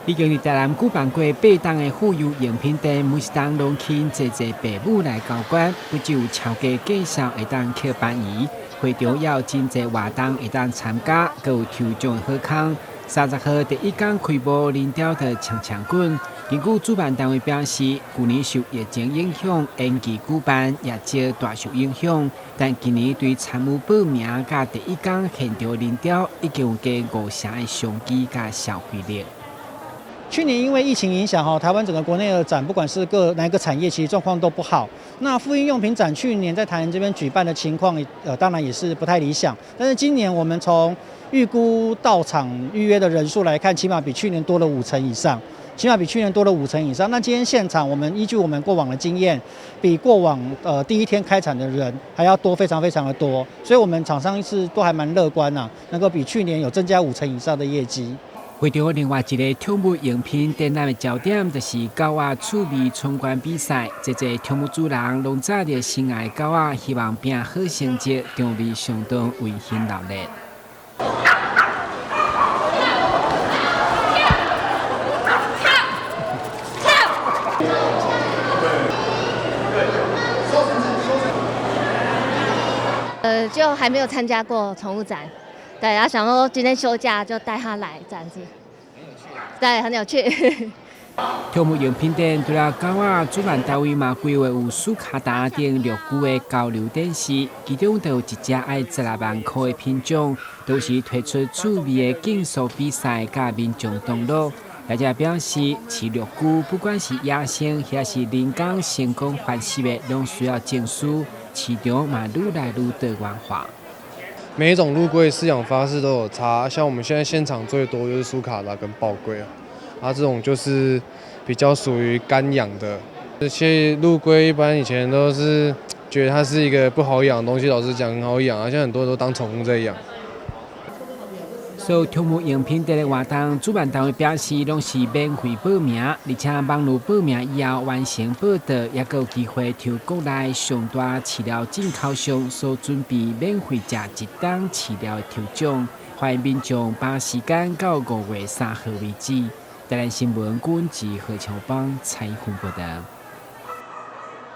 已经伫台南举办过8档的妇幼用品店，每一档拢请侪爸母来交关，不只有超价介绍会当捡便宜，会场也有真侪活动会当参加，阁有抽奖的好康。30号第一天开幕，人潮的强滚。根据主办单位表示，去年受疫情影响，延期举办，业绩大受影响。但今年对参与报名甲第一天现场人潮，已经有加50成的商机甲消费力。去年因为疫情影响，台湾整个国内的展，不管是哪一个产业，其实状况都不好。那妇婴用品展去年在台南这边举办的情况，当然也是不太理想。但是今年我们从预估到场预约的人数来看，起码比去年多了5成以上。那今天现场，我们依据我们过往的经验，比过往第一天开场的人还要多，非常的多。所以我们厂商都还蛮乐观能够比去年有增加5成以上的业绩。会场另外一个宠物用品展览的焦点，就是狗仔趣味闯关比赛。这宠物主人拢早着心爱狗仔，希望拼好成绩，场面相当温馨热烈。就还没有参加过宠物展。对，然后想说今天休假就带他来这样子，对，很有趣。宠物用品店除了狗仔，主办单位嘛规划有苏卡达等6具的交流展示，其中就有一只爱16万块的品种，都是推出趣味的竞速比赛，甲民众同乐。大家表示，饲6具不管是野生还是人工成功繁殖的，拢需要证书，市场嘛愈来愈多元化。每一种陆龟饲养方式都有差，像我们现在现场最多就是苏卡拉跟豹龟这种就是比较属于干养的。这些陆龟一般以前都是觉得它是一个不好养的东西，老实讲很好养现在很多人都当宠物在养。所有宠物用品店的活动，主办单位表示拢是免费报名，而且网络报名以后完成报到，也有机会抽国内上大饲料进口商所准备免费食1档饲料的抽奖。欢迎民众把时间到5月3号为止。台南新闻管制何乔邦采访报道。